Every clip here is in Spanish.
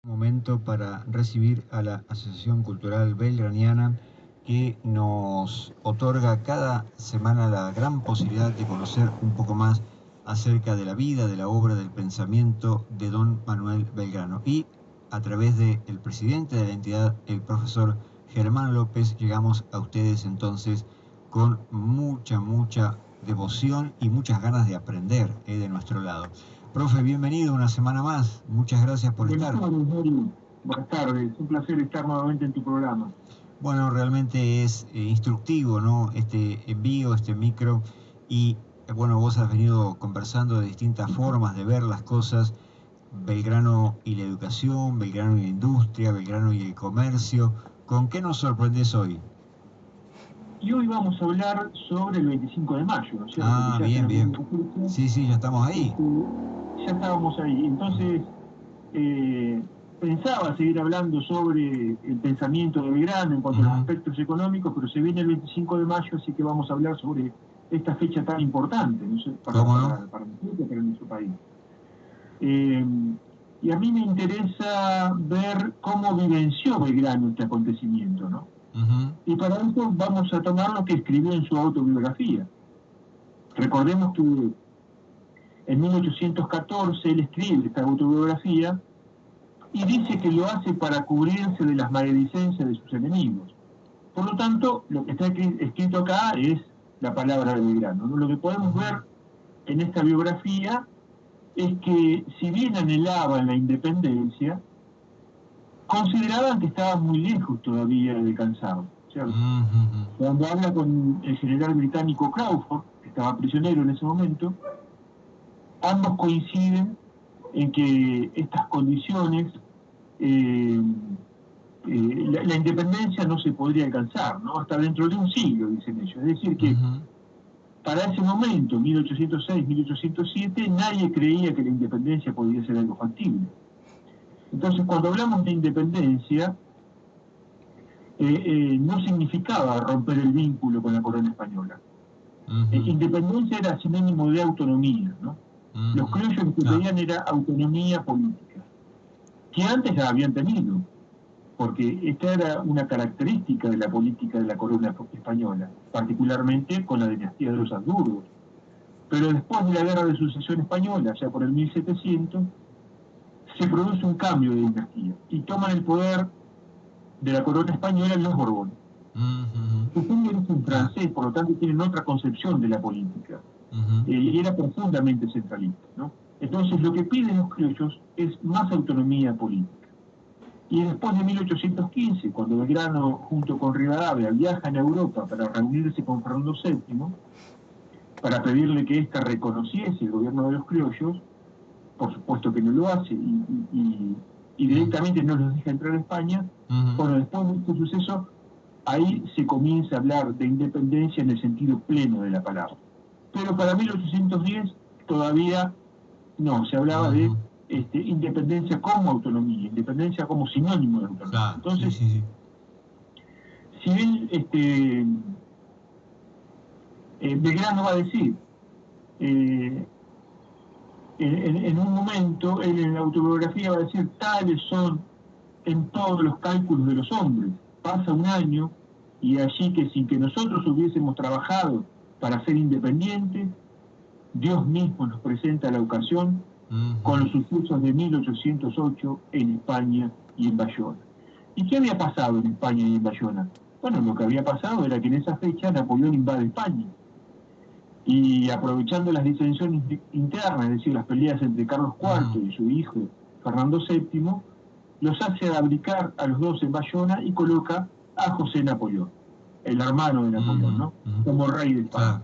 Momento para recibir a la Asociación Cultural Belgraniana que nos otorga cada semana la gran posibilidad de conocer un poco más acerca de la vida, de la obra, del pensamiento de don Manuel Belgrano. Y a través del presidente de la entidad, el profesor Germán López, llegamos a ustedes entonces con mucha devoción y muchas ganas de aprender de nuestro lado. Profe, bienvenido una semana más. Muchas gracias por estar. Buenas tardes, un placer estar nuevamente en tu programa. Bueno, realmente es instructivo, ¿no? Este envío, este micro. Y bueno, vos has venido conversando de distintas formas de ver las cosas. Belgrano y la educación, Belgrano y la industria, Belgrano y el comercio. ¿Con qué nos sorprendes hoy? Y hoy vamos a hablar sobre el 25 de mayo, ¿no es cierto? Ah, Que ya bien, bien. tenemos una fecha. Sí, ya estamos ahí. Ya estábamos ahí. Entonces, pensaba seguir hablando sobre el pensamiento de Belgrano en cuanto a los aspectos económicos, pero se viene el 25 de mayo, así que vamos a hablar sobre esta fecha tan importante, ¿no? para nosotros, para nuestro país. Y a mí me interesa ver cómo vivenció Belgrano este acontecimiento, ¿no? Y para eso vamos a tomar lo que escribió en su autobiografía. Recordemos que en 1814 él escribe esta autobiografía y dice que lo hace para cubrirse de las maledicencias de sus enemigos. Por lo tanto, lo que está escrito acá es la palabra de Belgrano, ¿no? Lo que podemos ver en esta biografía es que, si bien anhelaban la independencia, consideraban que estaban muy lejos todavía de alcanzarlo, ¿cierto? Cuando habla con el general británico Crawford, que estaba prisionero en ese momento, ambos coinciden en que estas condiciones, la independencia no se podría alcanzar, ¿no? Hasta dentro de un siglo, dicen ellos. Es decir, que para ese momento, 1806, 1807, nadie creía que la independencia podía ser algo factible. Entonces, cuando hablamos de independencia, no significaba romper el vínculo con la corona española. Independencia era sinónimo de autonomía, ¿no? Los criollos lo que pedían era autonomía política, que antes la habían tenido, porque esta era una característica de la política de la corona española, particularmente con la dinastía de los Habsburgos. Pero después de la Guerra de Sucesión Española, ya por el 1700, se produce un cambio de dinastía y toman el poder de la corona española en los Borbones. Son de origen francés, por lo tanto tienen otra concepción de la política. Y era profundamente centralista, ¿no? Entonces lo que piden los criollos es más autonomía política. Y después de 1815, cuando Belgrano junto con Rivadavia viajan a Europa para reunirse con Fernando VII, para pedirle que ésta reconociese el gobierno de los criollos, por supuesto que no lo hace y directamente no los deja entrar a España. Bueno, después de este suceso, ahí se comienza a hablar de independencia en el sentido pleno de la palabra. Pero para 1810 todavía no, se hablaba de independencia como autonomía, independencia como sinónimo de autonomía. Entonces, si bien Belgrano va a decir, en un momento, él en la autobiografía va a decir, tales son en todos los cálculos de los hombres. Pasa un año y allí que sin que nosotros hubiésemos trabajado para ser independientes, Dios mismo nos presenta la ocasión con los sucesos de 1808 en España y en Bayona. ¿Y qué había pasado en España y en Bayona? Bueno, lo que había pasado era que en esa fecha Napoleón invade España. Y aprovechando las disensiones internas, es decir, las peleas entre Carlos IV y su hijo Fernando VII, los hace abdicar a los dos en Bayona y coloca a José Napoleón, el hermano de Napoleón, ¿no? Como rey de España.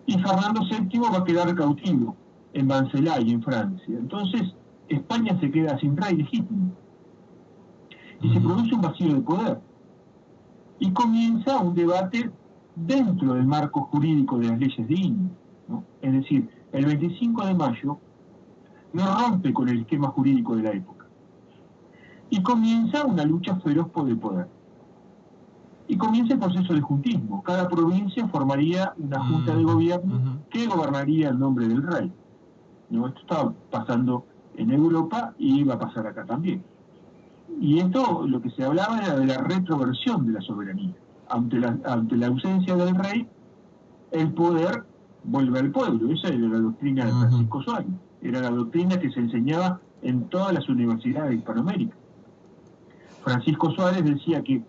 Y Fernando VII va a quedar cautivo en Bancelay, en Francia. Entonces, España se queda sin rey legítimo. Y se produce un vacío de poder. Y comienza un debate dentro del marco jurídico de las leyes de Indias, ¿no? Es decir, el 25 de mayo no rompe con el esquema jurídico de la época. Y comienza una lucha feroz por el poder. Y comienza el proceso de juntismo. Cada provincia formaría una junta de gobierno que gobernaría el nombre del rey, ¿no? Esto estaba pasando en Europa y iba a pasar acá también. Y esto, lo que se hablaba era de la retroversión de la soberanía. Ante la ausencia del rey, el poder vuelve al pueblo. Esa era la doctrina de Francisco Suárez. Era la doctrina que se enseñaba en todas las universidades de Hispanoamérica. Francisco Suárez decía que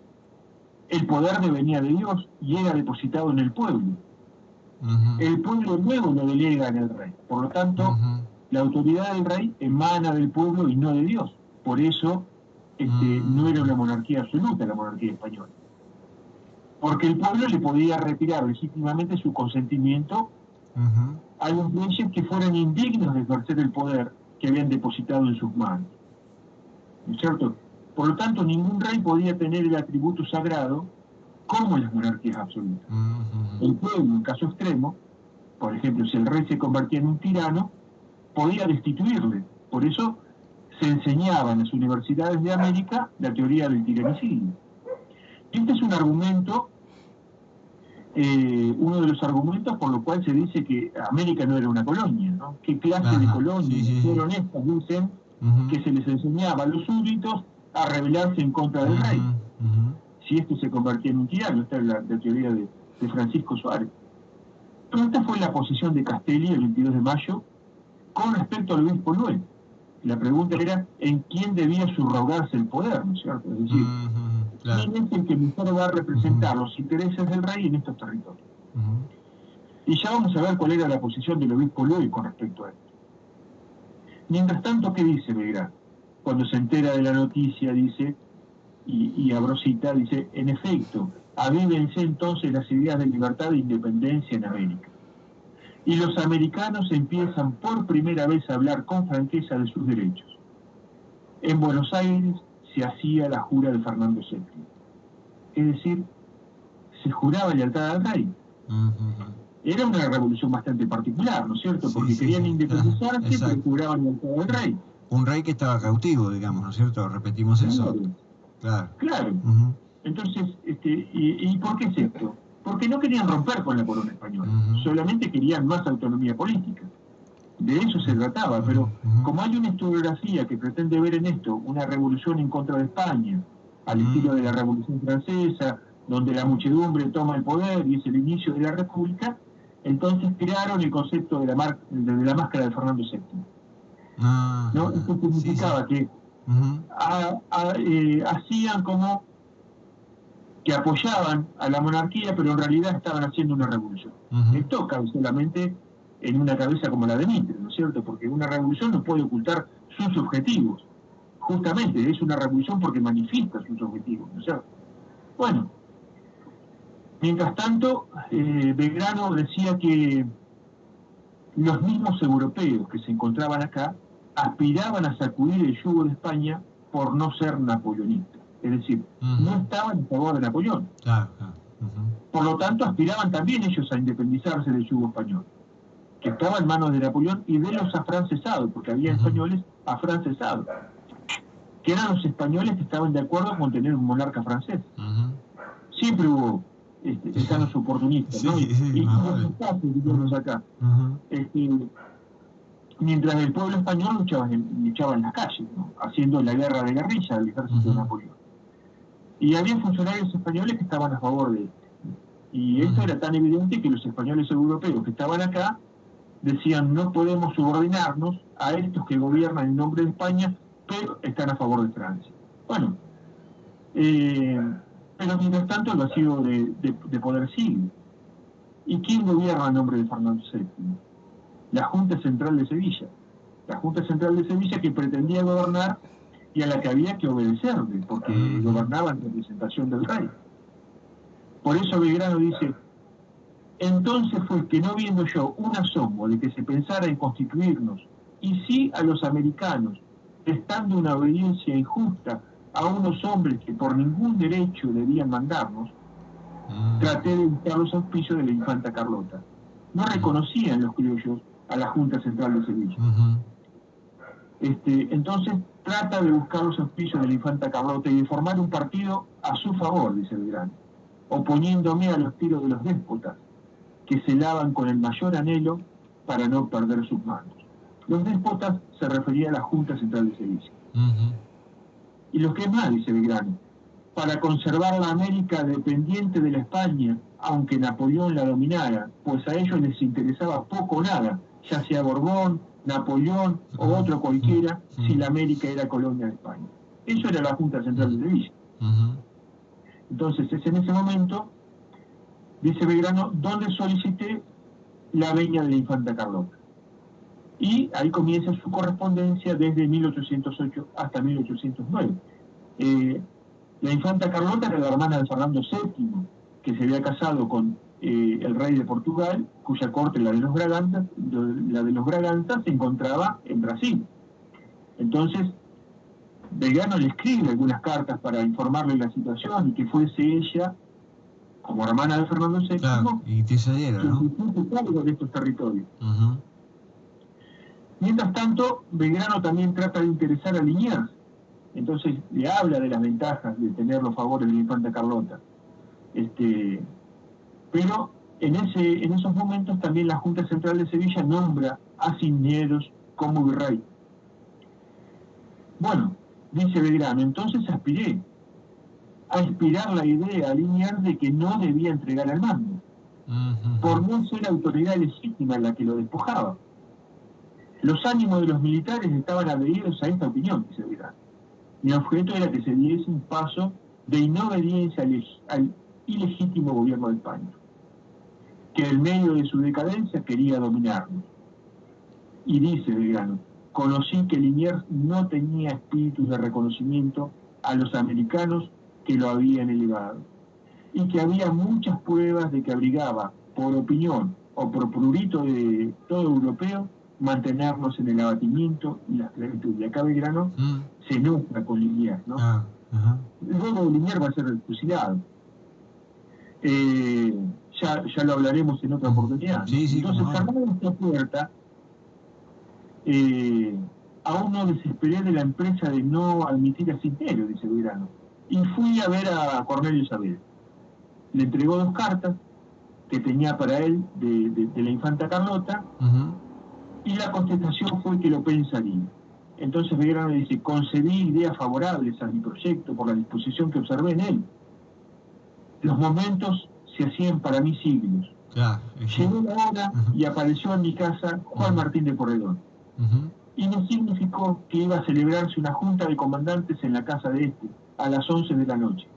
el poder venía de Dios y era depositado en el pueblo. El pueblo luego lo delega en el rey. Por lo tanto, la autoridad del rey emana del pueblo y no de Dios. Por eso no era una monarquía absoluta la monarquía española. Porque el pueblo le podía retirar legítimamente su consentimiento a los reyes que fueran indignos de ejercer el poder que habían depositado en sus manos. ¿No es cierto? Por lo tanto, ningún rey podía tener el atributo sagrado como las monarquías absolutas. El pueblo, en caso extremo, por ejemplo, si el rey se convertía en un tirano, podía destituirle. Por eso se enseñaba en las universidades de América la teoría del tiranicidio. Este es un argumento, uno de los argumentos por lo cual se dice que América no era una colonia, ¿no? ¿Qué clase de colonias fueron estas? Dicen que se les enseñaba a los súbditos a rebelarse en contra del rey. Si esto se convertía en un tirano, esta es la teoría de Francisco Suárez. Pero esta fue la posición de Castelli el 22 de mayo con respecto al obispo Luis. La pregunta era en quién debía subrogarse el poder, ¿no es cierto? Es decir, ¿quién es el que mejor va a representar los intereses del rey en estos territorios? Y ya vamos a ver cuál era la posición del obispo Luis con respecto a esto. Mientras tanto, ¿qué dice Belgrano? Cuando se entera de la noticia, dice, y abro cita, dice, en efecto, avívense entonces las ideas de libertad e independencia en América. Y los americanos empiezan por primera vez a hablar con franqueza de sus derechos. En Buenos Aires se hacía la jura de Fernando VII. Es decir, se juraba lealtad al rey. Era una revolución bastante particular, ¿no es cierto? Porque querían independizarse, pero juraban lealtad al rey. Un rey que estaba cautivo, digamos, ¿no es cierto? Repetimos eso. Claro. Entonces, ¿y por qué es esto? Porque no querían romper con la corona española, solamente querían más autonomía política. De eso se trataba, pero como hay una historiografía que pretende ver en esto una revolución en contra de España, al estilo de la Revolución Francesa, donde la muchedumbre toma el poder y es el inicio de la República, entonces crearon el concepto de la máscara de Fernando VII. ¿No? Esto significaba que hacían como que apoyaban a la monarquía, pero en realidad estaban haciendo una revolución. Esto cabe solamente en una cabeza como la de Mitre, ¿no es cierto? Porque una revolución no puede ocultar sus objetivos. Justamente es una revolución porque manifiesta sus objetivos, ¿no es cierto? Bueno, mientras tanto, Belgrano decía que los mismos europeos que se encontraban acá aspiraban a sacudir el yugo de España por no ser napoleonistas. Es decir, no estaban en favor de Napoleón. Por lo tanto, aspiraban también ellos a independizarse del yugo español, que estaba en manos de Napoleón y de los afrancesados, porque había españoles afrancesados, que eran los españoles que estaban de acuerdo con tener un monarca francés. Siempre hubo escanos oportunistas, ¿no? Y los casos, acá. Mientras el pueblo español luchaba en las calles, ¿no? Haciendo la guerra de guerrilla del ejército de Napoleón. Y había funcionarios españoles que estaban a favor de esto. Y esto era tan evidente que los españoles europeos que estaban acá decían no podemos subordinarnos a estos que gobiernan en nombre de España, pero están a favor de Francia. Bueno, pero mientras tanto el vacío de poder sigue. ¿Y quién gobierna en nombre de Fernando VII? La Junta Central de Sevilla. La Junta Central de Sevilla que pretendía gobernar y a la que había que obedecerle, porque gobernaba en representación del rey. Por eso Belgrano dice, entonces fue que no viendo yo un asomo de que se pensara en constituirnos, y sí a los americanos, prestando una obediencia injusta a unos hombres que por ningún derecho debían mandarnos, traté de buscar los auspicios de la infanta Carlota. No reconocían los criollos a la Junta Central de Sevilla. Entonces trata de buscar los auspicios de la infanta Carlota y de formar un partido a su favor, dice Belgrano, oponiéndome a los tiros de los déspotas, que celaban con el mayor anhelo para no perder sus manos. Los déspotas se refería a la Junta Central de Sevilla. Uh-huh. Y lo que es más, dice Belgrano, para conservar la América dependiente de la España, aunque Napoleón la dominara, pues a ellos les interesaba poco o nada, ya sea Borbón, Napoleón o otro cualquiera, si la América era colonia de España. Eso era la Junta Central de Sevilla. Uh-huh. Entonces es en ese momento, dice Belgrano, donde solicité la venia de la infanta Carlota. Y ahí comienza su correspondencia desde 1808 hasta 1809. La infanta Carlota era la hermana de Fernando VII, que se había casado con el rey de Portugal, cuya corte, la de los Braganzas, se encontraba en Brasil. Entonces, Belgrano le escribe algunas cartas para informarle de la situación y que fuese ella, como hermana de Fernando VII, claro, y te saliera, ¿no? quien se cargo de estos territorios. Uh-huh. Mientras tanto, Belgrano también trata de interesar a Liniers. Entonces le habla de las ventajas de tener los favores de la infanta Carlota. Pero en esos momentos también la Junta Central de Sevilla nombra a Cisneros como virrey. Bueno, dice Belgrano, entonces aspiré a inspirar la idea a Liniers de que no debía entregar el mando, por no ser autoridad legítima la que lo despojaba. Los ánimos de los militares estaban adheridos a esta opinión, dice Belgrano. Mi objeto era que se diese un paso de inobediencia al ilegítimo gobierno de España, que en medio de su decadencia quería dominarnos. Y dice Belgrano, conocí que Liniers no tenía espíritu de reconocimiento a los americanos que lo habían elevado, y que había muchas pruebas de que abrigaba, por opinión o por prurito de todo europeo, mantenernos en el abatimiento y la esclavitud. Y acá Belgrano se enoja con Liniers, ¿no? Luego Liniers va a ser fusilado. Ya lo hablaremos en otra oportunidad. Sí, sí, entonces, cerrada esta puerta, aún no desesperé de la empresa de no admitir a Cisneros, dice Belgrano, y fui a ver a Cornelio Saavedra. Le entregó 2 cartas que tenía para él de la infanta Carlota, y la contestación fue que lo pensaría. Entonces Belgrano dice, concebí ideas favorables a mi proyecto por la disposición que observé en él. Los momentos se hacían para mí siglos. Llegó la hora y apareció en mi casa Juan Martín de Porredón. Y me significó que iba a celebrarse una junta de comandantes en la casa de este, a las 11 de la noche,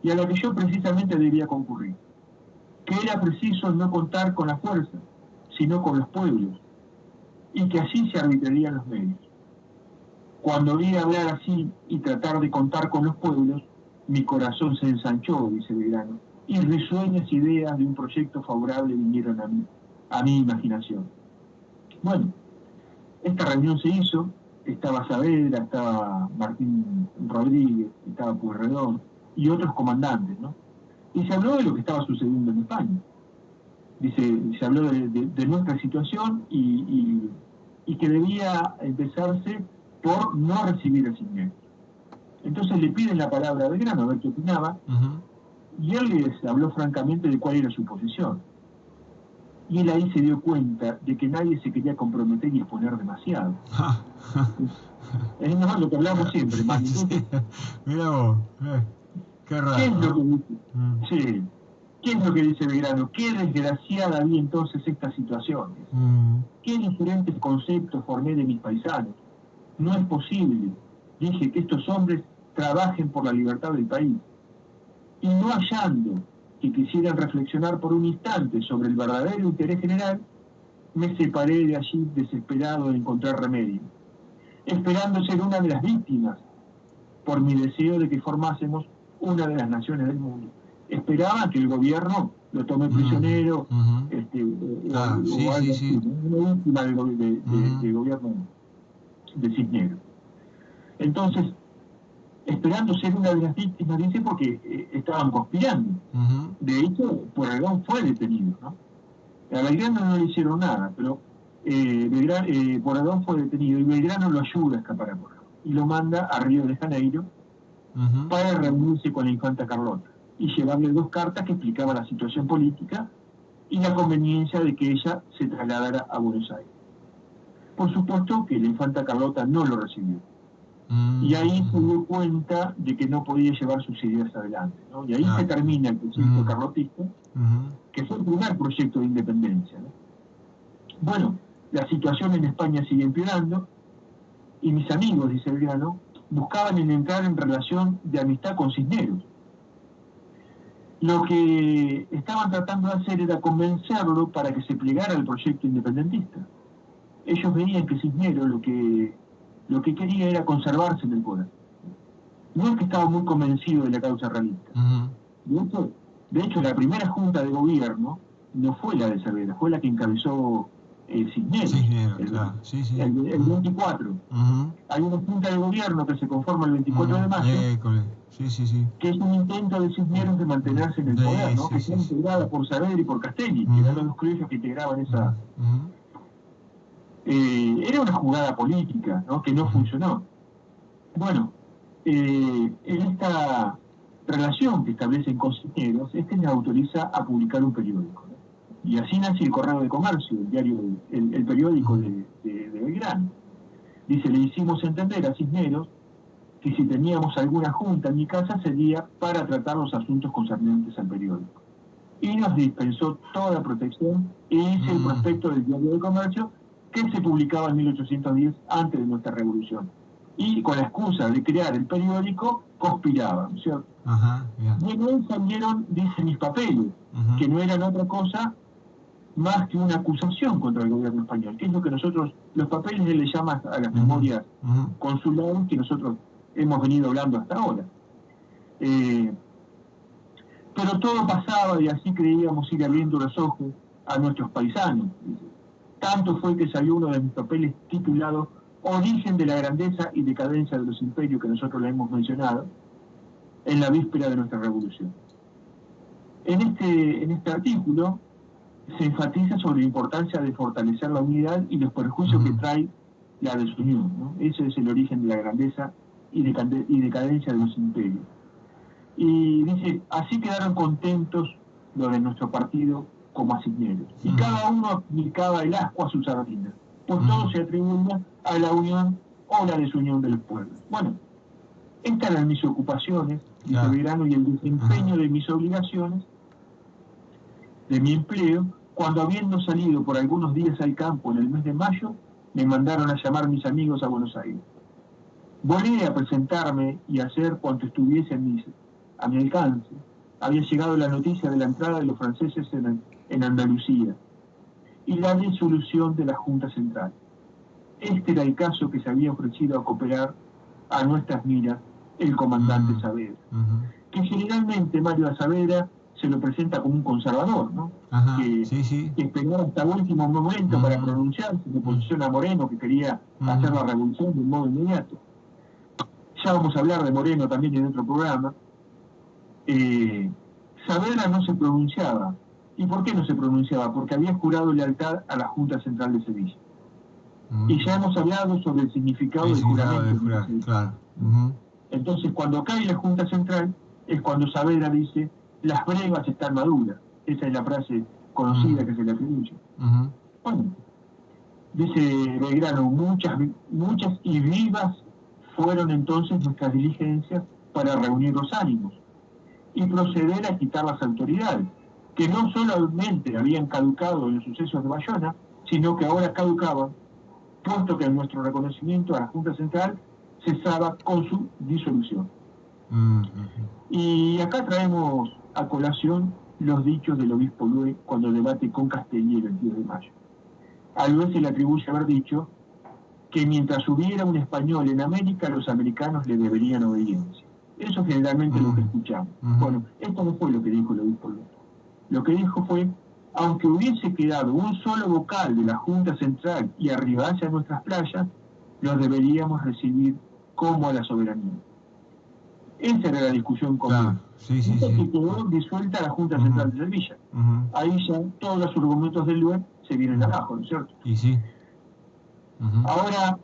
y a la que yo precisamente debía concurrir. Que era preciso no contar con la fuerza, sino con los pueblos, y que así se arbitrarían los medios. Cuando oí hablar así y tratar de contar con los pueblos, mi corazón se ensanchó, dice Belgrano, y risueñas ideas de un proyecto favorable vinieron a mi imaginación. Bueno, esta reunión se hizo, estaba Saavedra, estaba Martín Rodríguez, estaba Pueyrredón y otros comandantes, ¿no? Y se habló de lo que estaba sucediendo en España. Dice, se habló de nuestra situación y que debía empezarse por no recibir el Cisneros. Entonces le piden la palabra a Belgrano a ver qué opinaba, y él les habló francamente de cuál era su posición. Y él ahí se dio cuenta de que nadie se quería comprometer y exponer demasiado. Es lo que hablamos siempre, man. Entonces, mira vos, qué raro. ¿Qué es lo que dice? Sí. ¿Qué es lo que dice Belgrano? Qué desgraciada vi entonces esta situación. Qué diferentes conceptos formé de mis paisanos. No es posible, dije, que estos hombres trabajen por la libertad del país. Y no hallando que quisieran reflexionar por un instante sobre el verdadero interés general, me separé de allí desesperado de encontrar remedio, esperando ser una de las víctimas por mi deseo de que formásemos una de las naciones del mundo. Esperaba que el gobierno lo tome prisionero, o algo así, una víctima del gobierno de Cisneros. Entonces, esperando ser una de las víctimas, dice, porque estaban conspirando. De hecho, Pueyrredón fue detenido, ¿no? A Belgrano no le hicieron nada, pero Pueyrredón fue detenido y Belgrano lo ayuda a escapar a Pueyrredón y lo manda a Río de Janeiro para reunirse con la infanta Carlota y llevarle 2 cartas que explicaban la situación política y la conveniencia de que ella se trasladara a Buenos Aires. por supuesto que la infanta Carlota no lo recibió. Y ahí se dio cuenta de que no podía llevar sus ideas adelante, ¿no? Y ahí se termina el proyecto carlotista, que fue el primer proyecto de independencia, ¿no? Bueno, la situación en España sigue empeorando, y mis amigos, dice Belgrano, buscaban entrar en relación de amistad con Cisneros. Lo que estaban tratando de hacer era convencerlo para que se plegara al proyecto independentista. Ellos veían que Cisneros lo que quería era conservarse en el poder. No es que estaba muy convencido de la causa realista. De hecho, la primera junta de gobierno no fue la de Saavedra, fue la que encabezó Cisneros, el 24. Hay una junta de gobierno que se conforma el 24 de mayo, que es un intento de Cisneros de mantenerse en el poder, ¿no? Que está integrada por Saavedra y por Castelli, que eran los dos criollos que integraban esa... era una jugada política, ¿no? Que no funcionó. Bueno, en esta relación que establecen con Cisneros, les autoriza a publicar un periódico, ¿no? Y así nace el Correo de Comercio, el diario, el periódico de Belgrano. Dice, le hicimos entender a Cisneros que si teníamos alguna junta en mi casa sería para tratar los asuntos concernientes al periódico. Y nos dispensó toda protección y hice el prospecto del diario de Comercio, que se publicaba en 1810, antes de nuestra revolución. Y con la excusa de crear el periódico, conspiraban, ¿cierto? De nuevo salieron, dicen, mis papeles, que no eran otra cosa más que una acusación contra el gobierno español, que es lo que nosotros, los papeles le llaman a las memorias consulares que nosotros hemos venido hablando hasta ahora. Pero todo pasaba y así creíamos ir abriendo los ojos a nuestros paisanos. Tanto fue que salió uno de mis papeles titulado Origen de la grandeza y decadencia de los imperios, que nosotros le hemos mencionado, en la víspera de nuestra revolución. En este artículo se enfatiza sobre la importancia de fortalecer la unidad y los perjuicios que trae la desunión, ¿no? Ese es el origen de la grandeza y decadencia de los imperios. Y dice, así quedaron contentos los de nuestro partido como a Cisneros. Y cada uno aplicaba el asco a su sardina, pues todo se atribuía a la unión o la desunión de los pueblos. Bueno, estas eran mis ocupaciones, dice Belgrano, y el desempeño de mis obligaciones, de mi empleo, cuando habiendo salido por algunos días al campo en el mes de mayo, me mandaron a llamar mis amigos a Buenos Aires. Volví a presentarme y a hacer cuanto estuviese a mi alcance. Había llegado la noticia de la entrada de los franceses en Andalucía y la disolución de la Junta Central. Este era el caso que se había ofrecido a cooperar a nuestras miras el comandante Saavedra, que generalmente Mario de Saavedra se lo presenta como un conservador, ¿no? Que esperó hasta el último momento para pronunciarse en oposición a Moreno, que quería hacer la revolución de un modo inmediato. Ya vamos a hablar de Moreno también en otro programa. Saavedra no se pronunciaba. ¿Y por qué no se pronunciaba? Porque había jurado lealtad a la Junta Central de Sevilla. Y ya hemos hablado sobre el significado del juramento. Entonces, cuando cae la Junta Central, es cuando Saavedra dice, las brevas están maduras. Esa es la frase conocida que se le atribuye. Bueno, dice Belgrano, muchas y vivas fueron entonces nuestras diligencias para reunir los ánimos y proceder a quitar las autoridades, que no solamente habían caducado en los sucesos de Bayona, sino que ahora caducaban, puesto que nuestro reconocimiento a la Junta Central cesaba con su disolución. Y acá traemos a colación los dichos del obispo Luis cuando debate con Castelli el 22 de mayo. A Luis se le atribuye haber dicho que mientras hubiera un español en América, los americanos le deberían obediencia. Eso generalmente es lo que escuchamos. Bueno, esto no fue lo que dijo el obispo Luis. Lo que dijo fue, aunque hubiese quedado un solo vocal de la Junta Central y arribase a nuestras playas, los deberíamos recibir como a la soberanía. Esa era la discusión común. Que quedó disuelta la Junta Central de Sevilla. Ahí ya todos los argumentos del Luis se vienen abajo, ¿no es cierto? Ahora,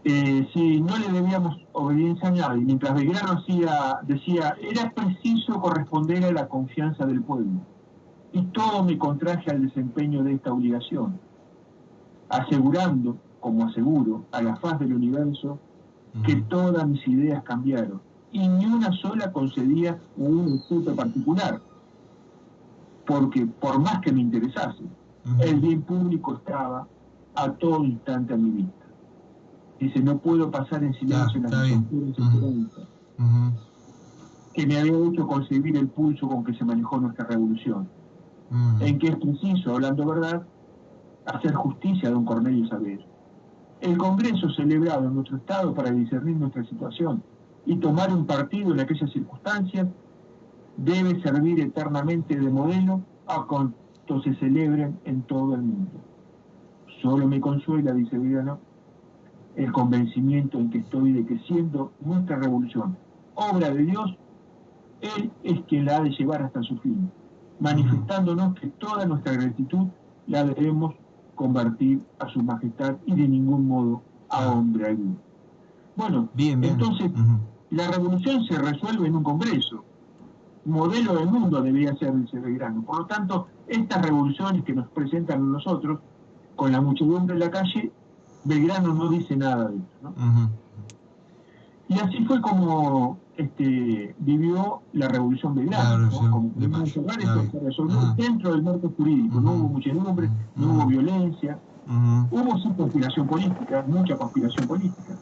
si no le debíamos obediencia a nadie, mientras Belgrano decía, era preciso corresponder a la confianza del pueblo, y todo me contraje al desempeño de esta obligación. asegurando, como aseguro, a la faz del universo, que todas mis ideas cambiaron, y ni una sola concedía un objeto particular, porque por más que me interesase, el bien público estaba a todo instante a mi vista. Dice, no puedo pasar en silencio las esperanzas que me había hecho concebir el pulso con que se manejó nuestra revolución, en que es preciso, hablando verdad, hacer justicia a don Cornelio Saavedra. El Congreso celebrado en nuestro Estado para discernir nuestra situación y tomar un partido en aquellas circunstancias debe servir eternamente de modelo a cuanto se celebren en todo el mundo. Solo me consuela, dice Belgrano, el convencimiento en que estoy de que siendo nuestra revolución obra de Dios, Él es quien la ha de llevar hasta su fin, manifestándonos que toda nuestra gratitud la debemos convertir a su majestad y de ningún modo a hombre alguno. Bueno, bien. Entonces, la revolución se resuelve en un congreso. Modelo del mundo debería ser, dice Belgrano. Por lo tanto, estas revoluciones que nos presentan a nosotros, con la muchedumbre en la calle, Belgrano no dice nada de eso, ¿no? Y así fue como vivió la Revolución Belgrano, ¿no? Como se resolvió dentro del marco jurídico, no hubo muchedumbre, no hubo violencia, hubo sí conspiración política, mucha conspiración política.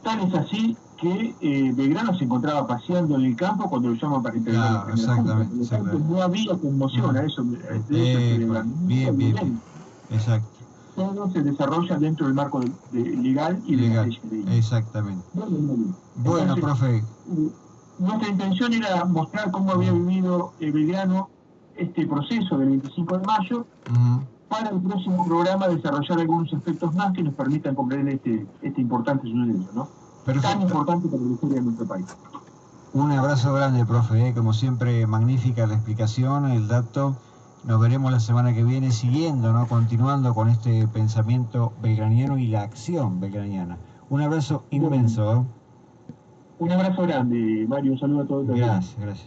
Tal es así que Belgrano se encontraba paseando en el campo cuando lo llaman para integrar la primera junta. No había conmoción a eso. Bien. Exacto. Todo se desarrolla dentro del marco legal y de la ley. Exactamente. Bueno, entonces, profe. Nuestra intención era mostrar cómo había vivido Belgrano este proceso del 25 de mayo, para el próximo programa desarrollar algunos aspectos más que nos permitan comprender este importante suceso, ¿no? Perfecto. Tan importante para la historia de nuestro país. Un abrazo grande, profe, como siempre, magnífica la explicación, el dato. Nos veremos la semana que viene siguiendo, ¿no? Continuando con este pensamiento belgraniano y la acción belgraniana. Un abrazo inmenso. Un abrazo grande, Mario. Un saludo a todos. Gracias.